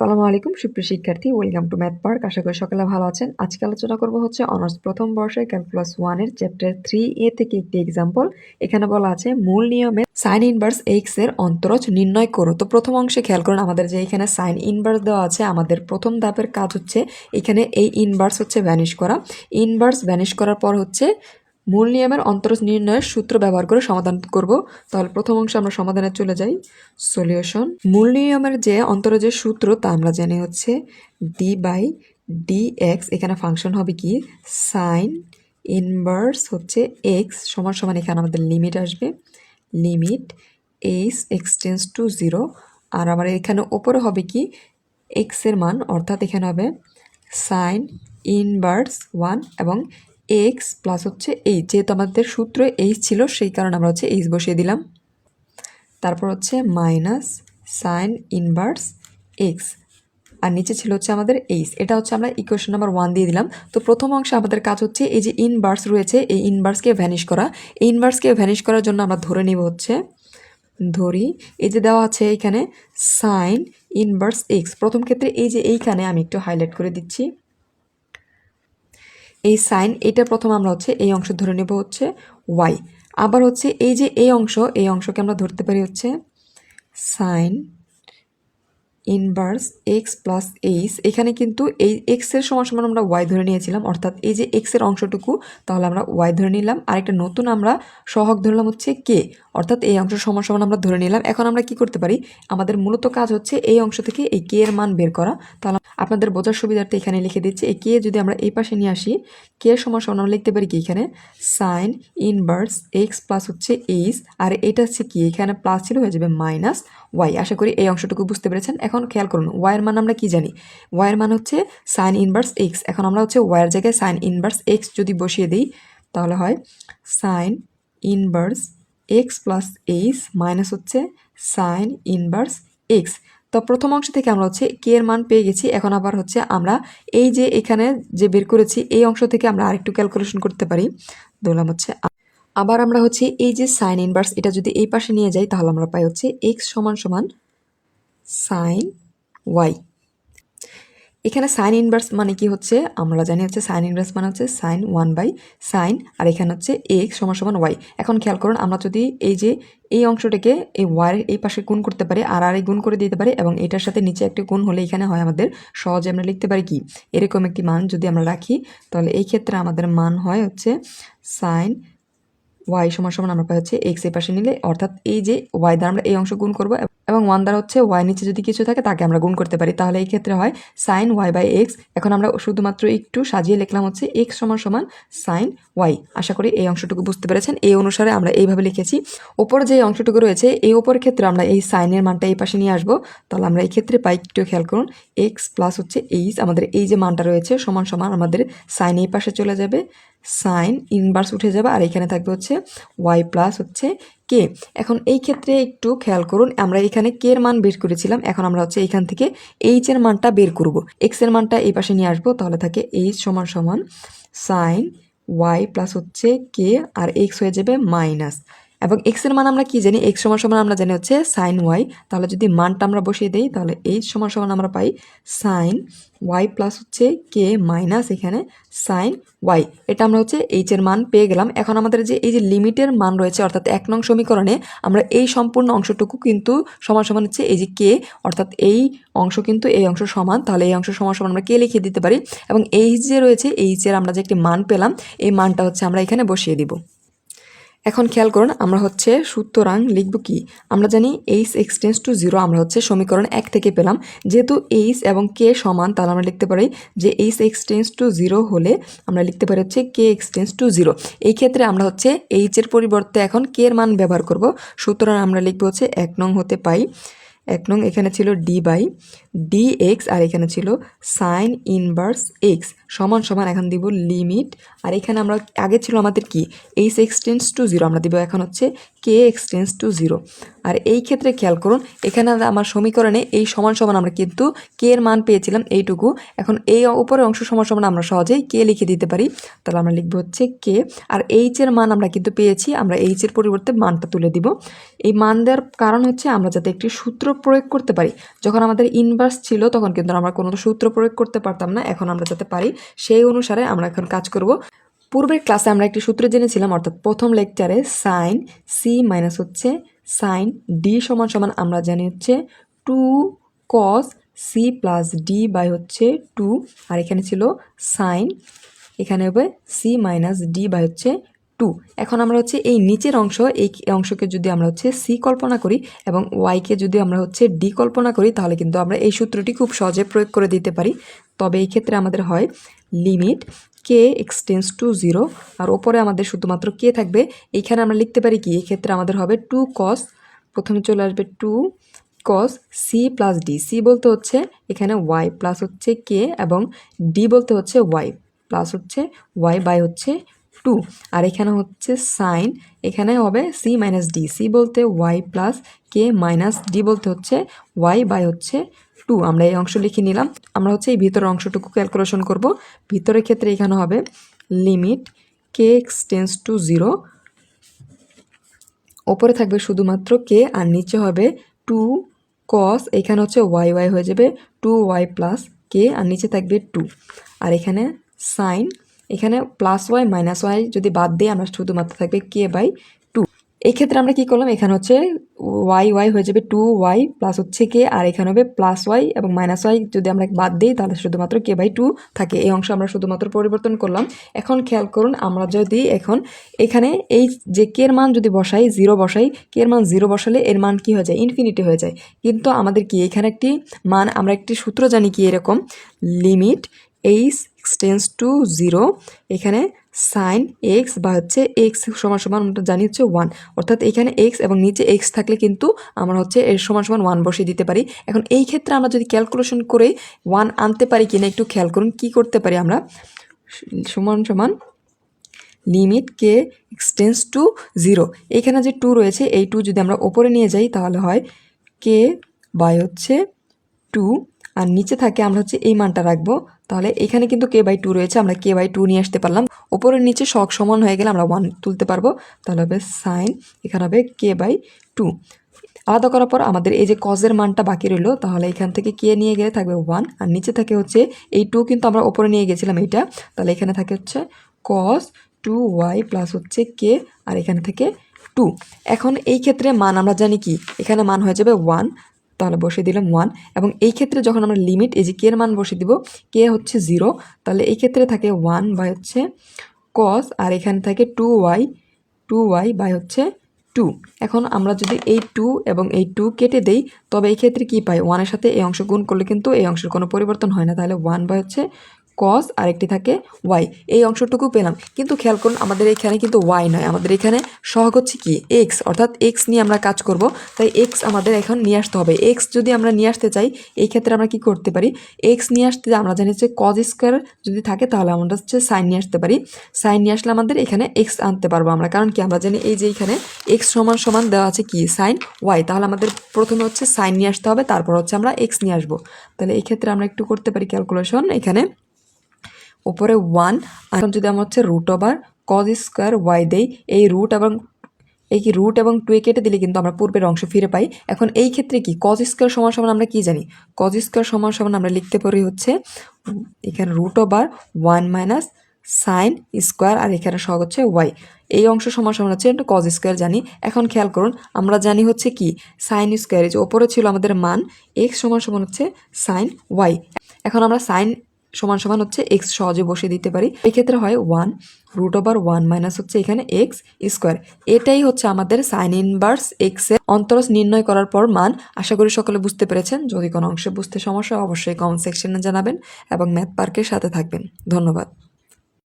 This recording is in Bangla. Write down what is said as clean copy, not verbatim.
আসসালামু আলাইকুম সুপ্রিয় শিক্ষার্থী, ওয়েলকাম টু ম্যাথ পার্ক। আশা করি সকালে ভালো আছেন। আজকে আলোচনা করব হচ্ছে অনার্স প্রথম বর্ষের ক্যালকুলাস 1 এর চ্যাপ্টার 3A থেকে একটি এক্সাম্পল। এখানে বলা আছে মূল নিয়মে সাইন ইনভার্স এক্স এর অন্তরজ নির্ণয় করো। তো প্রথম অংশে খেয়াল করুন, আমাদের যে এখানে সাইন ইনভার্স দেওয়া আছে, আমাদের প্রথম ধাপের কাজ হচ্ছে এখানে এই ইনভার্স হচ্ছে ভ্যানিশ করা। ইনভার্স ভ্যানিশ করার পর হচ্ছে মূল নিয়মের অন্তরজ নির্ণয়ের সূত্র ব্যবহার করে সমাধান করব। তাহলে প্রথম অংশে আমরা সমাধানে চলে যাই। সলিউশন। মূল নিয়মের যে অন্তরজের সূত্র তা আমরা জানি হচ্ছে ডি বাই ডি এক্স। এখানে ফাংশন হবে কি সাইন ইনভার্স হচ্ছে এক্স সমান সমান, এখানে আমাদের লিমিট আসবে, লিমিট এইচ এক্সটেন্স টু 0। আর আমার এখানে ওপরে হবে কি এক্সের মান, অর্থাৎ এখানে হবে সাইন ইনভার্স 1 এবং এক্স প্লাস হচ্ছে এইচ। যেহেতু আমাদের সূত্র এইচ ছিল সেই কারণে আমরা হচ্ছে এইচ বসিয়ে দিলাম। তারপর হচ্ছে মাইনাস সাইন ইনভার্স এক্স, আর নিচে ছিল হচ্ছে আমাদের এইচ। এটা হচ্ছে আমরা ইকুয়েশন নাম্বার 1 দিয়ে দিলাম। তো প্রথম অংশে আমাদের কাজ হচ্ছে এই যে ইনভার্স রয়েছে এই ইনভার্সকে ভ্যানিশ করা। এই ইনভার্সকে ভ্যানিশ করার জন্য আমরা ধরে নিব হচ্ছে, ধরি এই যে দেওয়া আছে এখানে সাইন ইনভার্স এক্স। প্রথম ক্ষেত্রে এই যে এইখানে আমি একটু হাইলাইট করে দিচ্ছি এই সাইন, এটা প্রথম আমরা হচ্ছে এই অংশ ধরে নেব হচ্ছে ওয়াই। আবার হচ্ছে এই যে এই অংশকে আমরা ধরতে পারি হচ্ছে sign inverse x plus H. এখানে কিন্তু এই এক্সের সমান সমান আমরা ওয়াই ধরে নিয়েছিলাম, অর্থাৎ এই যে এক্সের অংশটুকু তাহলে আমরা ওয়াই ধরে নিলাম। আরেকটা নতুন আমরা সহগ ধরলাম হচ্ছে কে, অর্থাৎ এই অংশ সমান সমান আমরা ধরে নিলাম। এখন আমরা কি করতে পারি, আমাদের মূলত কাজ হচ্ছে এই অংশ থেকে এই কে এর মান বের করা। তাহলে আপনাদের বোঝার সুবিধার্থে এখানে লিখে দিচ্ছি, এই কে যদি আমরা এই পাশে নিয়ে আসি, কে সমান সমান আমরা লিখতে পারি কি এখানে সাইন ইনভার্স এক্স প্লাস হচ্ছে এইচ, আর এটা হচ্ছে কি এখানে প্লাস ছিল হয়ে যাবে মাইনাস ওয়াই। আশা করি এই অংশটুকু বুঝতে পেরেছেন। এখন খেয়াল করুন ওয়াইয়ের মান আমরা কি জানি, ওয়াইয়ের মান হচ্ছে সাইন ইনভার্স এক্স। এখন আমরা হচ্ছে ওয়াইয়ের জায়গায় সাইন ইনভার্স এক্স যদি বসিয়ে দিই তাহলে হয় sign inverse x plus H minus হচ্ছে সাইন ইনভার্স এক্স। তো প্রথম অংশ থেকে আমরা হচ্ছে কে এর মান পেয়ে গেছি। এখন আবার হচ্ছে আমরা এই যে এখানে যে বের করেছি এই অংশ থেকে আমরা আরেকটু ক্যালকুলেশন করতে পারি। ধরলাম হচ্ছে আবার আমরা হচ্ছে এই যে সাইন ইনভার্স এটা যদি এই পাশে নিয়ে যাই তাহলে আমরা পাই হচ্ছে এক্স সমান সমান সাইন ওয়াই। এখানে সাইন ইনভার্স মানে কি হচ্ছে আমরা জানি হচ্ছে সাইন ইনভার্স মানে হচ্ছে সাইন 1/sin, আর এখানে হচ্ছে এক্স সমান সমান ওয়াই। এখন খেয়াল করুন আমরা যদি এই যে এই অংশটাকে এই ওয়াইয়ের এই পাশে গুণ করতে পারি আর গুণ করে দিতে পারি এবং এটার সাথে নিচে একটা গুণ হলে এখানে হয় আমাদের সহজে আমরা লিখতে পারি কি এরকম একটি মান যদি আমরা রাখি তাহলে এই ক্ষেত্রে আমাদের মান হয় হচ্ছে সাইন ওয়াই সমান সমান আমরা পাই হচ্ছে এক্স এই পাশে নিলে, অর্থাৎ এই যে ওয়াই দ্বারা আমরা এই অংশ গুণ করবো এবং 1 দ্বারা হচ্ছে ওয়াই নিচে যদি কিছু থাকে তাকে আমরা গুণ করতে পারি, তাহলে এই ক্ষেত্রে হয় সাইন ওয়াই বাই এক্স। এখন আমরা শুধুমাত্র একটু সাজিয়ে লিখলাম হচ্ছে এক্স সমান সমান সাইন ওয়াই। আশা করি এই অংশটুকু বুঝতে পেরেছেন। এই অনুসারে আমরা এইভাবে লিখেছি। ওপর যে অংশটুকু রয়েছে এই ওপরের ক্ষেত্রে আমরা এই সাইনের মানটা এই পাশে নিয়ে আসবো, তাহলে আমরা এই ক্ষেত্রে পাই একটু খেয়াল করুন এক্স প্লাস হচ্ছে এইচ, আমাদের এই যে মানটা রয়েছে সমান সমান আমাদের সাইন এই পাশে চলে যাবে, সাইন ইনভার্স উঠে যাবে আর এখানে থাকবে হচ্ছে ওয়াই প্লাস হচ্ছে কে। এখন এই ক্ষেত্রে একটু খেয়াল করুন আমরা এখানে কে এর মান বের করেছিলাম, এখন আমরা হচ্ছে এখান থেকে এইচ এর মানটা বের করব। এক্স এর মানটা এই পাশে নিয়ে আসবো, তাহলে থাকে এইচ সমান সমান সাইন ওয়াই প্লাস হচ্ছে কে আর এক্স হয়ে যাবে মাইনাস, এবং এক্স এর মান আমরা কি জানি এক্স সমান সমান আমরা জানি হচ্ছে সাইন ওয়াই। তাহলে যদি মানটা আমরা বসিয়ে দিই তাহলে এইচ সমান সমান আমরা পাই সাইন ওয়াই প্লাস হচ্ছে কে মাইনাস এখানে সাইন ওয়াই। এটা আমরা হচ্ছে এইচ এর মান পেয়ে গেলাম। এখন আমাদের যে এই যে লিমিটের মান রয়েছে অর্থাৎ 1 নং সমীকরণে আমরা এই সম্পূর্ণ অংশটুকু কিন্তু সমান সমান হচ্ছে এই যে কে, অর্থাৎ এই অংশ কিন্তু এই অংশ সমান, তাহলে এই অংশ সমান সমান আমরা কে লিখে দিতে পারি এবং এইচ যে রয়েছে এইচ এর আমরা যে একটি মান পেলাম এই মানটা হচ্ছে আমরা এখানে বসিয়ে দিব। এখন খেয়াল করুন আমরা হচ্ছে সুতরাং লিখব কি, আমরা জানি এইচ এক্সটেন্স টু 0 আমরা হচ্ছে সমীকরণ 1 থেকে পেলাম। যেহেতু এইচ এবং কে সমান তাহলে আমরা লিখতে পারি যে এইচ এক্সটেন্স টু 0 হলে আমরা লিখতে পারি হচ্ছে কে এক্সটেন্স টু 0। এই ক্ষেত্রে আমরা হচ্ছে এইচ এর পরিবর্তে এখন কে এর মান ব্যবহার করব। সুতরাং আমরা লিখব হচ্ছে 1 নং হতে পাই 1 নং এখানে ছিল ডি বাই ডি এক্স আর এখানে ছিল সাইন ইনভার্স এক্স সমান সমান এখন দিব লিমিট, আর এখানে আমরা আগে ছিল আমাদের কি এইচ এক্সটেন্স টু 0 আমরা দিব এখন হচ্ছে কে এক্সটেন্স টু 0। আর এই ক্ষেত্রে খেয়াল করুন এখানে আমার সমীকরণে এই সমান সমান আমরা কিন্তু কে এর মান পেয়েছিলাম এইটুকু, এখন এই উপরের অংশ সমান সমান আমরা সহজেই কে লিখে দিতে পারি, তাহলে আমরা লিখবো হচ্ছে কে। আর এইচ এর মান আমরা কিন্তু পেয়েছি, আমরা এইচ এর পরিবর্তে মানটা তুলে দিব। এই মান দেওয়ার কারণ হচ্ছে আমরা যাতে একটি সূত্র প্রয়োগ করতে পারি যখন আমাদের ইনভার্স ইনভার্স ছিল তখন কিন্তু আমরা কোনো সূত্র প্রয়োগ করতে পারতাম না, এখন আমরা যাতে পারি সেই অনুসারে আমরা এখন কাজ করব। পূর্বের ক্লাসে আমরা একটি সূত্র জেনেছিলাম, অর্থাৎ প্রথম লেকচারে সাইন সি মাইনাস হচ্ছে সাইন ডি সমান সমান আমরা জানি হচ্ছে 2 cos C plus D by হচ্ছে 2, আর এখানে ছিল সাইন, এখানে হবে সি মাইনাস ডি বাই হচ্ছে 2। এখন আমরা হচ্ছে এই নিচের অংশ, এই অংশকে যদি আমরা হচ্ছে সি কল্পনা করি এবং ওয়াইকে যদি আমরা হচ্ছে ডি কল্পনা করি, তাহলে কিন্তু আমরা এই সূত্রটি খুব সহজে প্রয়োগ করে দিতে পারি। তবে এই ক্ষেত্রে আমাদের হয় লিমিট কে এক্সটেন্স টু 0, আর ওপরে আমাদের শুধুমাত্র কে থাকবে। এইখানে আমরা লিখতে পারি কি, এই ক্ষেত্রে আমাদের হবে 2 cos, প্রথমে চলে আসবে 2 cos C plus D, C বলতে হচ্ছে এখানে ওয়াই প্লাস হচ্ছে কে, এবং ডি বলতে হচ্ছে ওয়াই প্লাস হচ্ছে ওয়াই বাই হচ্ছে 2, আর এখানে হচ্ছে সাইন, এখানে হবে সি মাইনাস ডি, সি বলতে ওয়াই প্লাস কে মাইনাস ডি বলতে হচ্ছে ওয়াই বাই হচ্ছে 2। আমরা এই অংশ লিখে নিলাম। আমরা হচ্ছে এই ভিতরের অংশটুকু ক্যালকুলেশন করব। ভিতরের ক্ষেত্রে এখানে হবে লিমিট কে এক্সটেন্স টু 0, ওপরে থাকবে শুধুমাত্র কে, আর নিচে হবে 2 cos, এখানে হচ্ছে ওয়াই ওয়াই হয়ে যাবে 2y প্লাস কে, আর নিচে থাকবে 2, আর এখানে সাইন, এখানে প্লাস ওয়াই মাইনাস ওয়াই যদি বাদ দিই আমরা শুধুমাত্র থাকবে কে বাই 2। এই ক্ষেত্রে আমরা কি করলাম, এখানে হচ্ছে ওয়াই ওয়াই হয়ে যাবে 2y প্লাস হচ্ছে কে, আর এখানে হবে প্লাস ওয়াই এবং মাইনাস ওয়াই যদি আমরা বাদ দিই তাহলে শুধুমাত্র কে বাই 2 থাকে। এই অংশ আমরা শুধুমাত্র পরিবর্তন করলাম। এখন খেয়াল করুন, আমরা যদি এখন এখানে এই যে কে এর মান যদি বসাই 0 বসাই, কে এর মান 0 বসালে এর মান কি হয়ে যায়, ইনফিনিটি হয়ে যায়। কিন্তু আমাদের কি এখানে একটি মান, আমরা একটি সূত্র জানি কি এরকম, লিমিট এইচ এক্সটেন্স টু 0, এখানে সাইন এক্স বা হচ্ছে এক্স সমান সমান আমরা জানি হচ্ছে 1, অর্থাৎ এখানে এক্স এবং নিচে এক্স থাকলে কিন্তু আমরা হচ্ছে এর সমান সমান 1 বসিয়ে দিতে পারি। এখন এই ক্ষেত্রে আমরা যদি ক্যালকুলেশন করে 1 আনতে পারি কিনা একটু খেয়াল করুন। কি করতে পারি আমরা, সমান সমান লিমিট কে এক্সটেন্স টু 0, এখানে যে 2 রয়েছে এই 2 যদি আমরা ওপরে নিয়ে যাই তাহলে হয় কে বাই হচ্ছে 2, আর নিচে থাকে আমরা হচ্ছে এই মানটা রাখবো। তাহলে এখানে কিন্তু কে বাই 2 রয়েছে, আমরা কে বাই 2 নিয়ে আসতে পারলাম। ওপরের নিচে সব সমান হয়ে গেলে আমরা 1 তুলতে পারবো, তাহলে হবে সাইন, এখানে হবে কে বাই 2। আলাদা করার পর আমাদের এই যে কজের মানটা বাকি রইলো, তাহলে এখান থেকে কে নিয়ে গেলে থাকবে 1, আর নিচে থাকে হচ্ছে এই 2 কিন্তু আমরা ওপরে নিয়ে গেছিলাম এইটা, তাহলে এখানে থাকে হচ্ছে কস 2y প্লাস হচ্ছে কে, আর এখানে থেকে 2। এখন এই ক্ষেত্রে মান আমরা জানি কি, এখানে মান হয়ে যাবে 1, তাহলে বসিয়ে দিলাম 1, এবং এই ক্ষেত্রে যখন আমরা লিমিট এই যে কে এর মান বসিয়ে দিব, কে হচ্ছে 0, তাহলে এই ক্ষেত্রে থাকে 1 বাই হচ্ছে কস, আর এখানে থাকে 2y বাই হচ্ছে 2। এখন আমরা যদি এই 2 এবং এই 2 কেটে দেই, তবে এই ক্ষেত্রে কি পাই, 1 এর সাথে এই অংশ গুণ করলে কিন্তু এই অংশের কোনো পরিবর্তন হয় না, তাহলে 1 বাই হচ্ছে কস, আরেকটি থাকে ওয়াই, এই অংশটুকু পেলাম। কিন্তু খেয়াল করুন আমাদের এখানে কিন্তু ওয়াই নয়, আমাদের এখানে সহগ হচ্ছে কি এক্স, অর্থাৎ এক্স নিয়ে আমরা কাজ করব। তাই এক্স আমাদের এখন নিয়ে আসতে হবে। এক্স যদি আমরা নিয়ে আসতে চাই, এই ক্ষেত্রে আমরা কি করতে পারি, এক্স নিয়ে আসতে আমরা জানি হচ্ছে কজ স্কোয়ার যদি থাকে তাহলে আমরা হচ্ছে সাইন নিয়ে আসতে পারি। সাইন নিয়ে আসলে আমাদের এখানে এক্স আনতে পারবো আমরা, কারণ কি আমরা জানি এই যে এখানে এক্স সমান সমান দেওয়া আছে কি সাইন ওয়াই, তাহলে আমাদের প্রথমে হচ্ছে সাইন নিয়ে আসতে হবে, তারপর হচ্ছে আমরা এক্স নিয়ে আসবো। তাহলে এই ক্ষেত্রে আমরা একটু করতে পারি ক্যালকুলেশন। এখানে উপরে 1, এখন যদি আমরা হচ্ছে root over cause square Y দেই, এই রুট এবং 2 কেটে দিলে কিন্তু আমরা পূর্বের অংশ ফিরে পাই। এখন এই ক্ষেত্রে কি কজ স্কোয়ার সমান সমান আমরা কি জানি, কজ স্কোয়ার সমান সমান আমরা লিখতে পারি হচ্ছে এখানে root over 1 minus sine square, আর এখানে সহগ হচ্ছে ওয়াই, এই অংশ সমান সমান হচ্ছে একটা কজ স্কোয়ার জানি। এখন খেয়াল করুন আমরা জানি হচ্ছে কি সাইন স্কোয়ার, যে ওপরে ছিল আমাদের মান এক্স সমান সমান হচ্ছে সাইন ওয়াই, এখন আমরা সাইন সমান সমান হচ্ছে এক্স সহজে বসিয়ে দিতে পারি। এক্ষেত্রে হয় 1 রুট ওভার 1 মাইনাস হচ্ছে এখানে এক্স স্কোয়ার। এটাই হচ্ছে আমাদের সাইন ইনভার্স এক্স এর অন্তরজ নির্ণয় করার পর মান। আশা করি সকলে বুঝতে পেরেছেন। যদি কোনো অংশে বুঝতে সমস্যা অবশ্যই কমেন্ট সেকশনে জানাবেন এবং ম্যাথ পার্কের সাথে থাকবেন। ধন্যবাদ।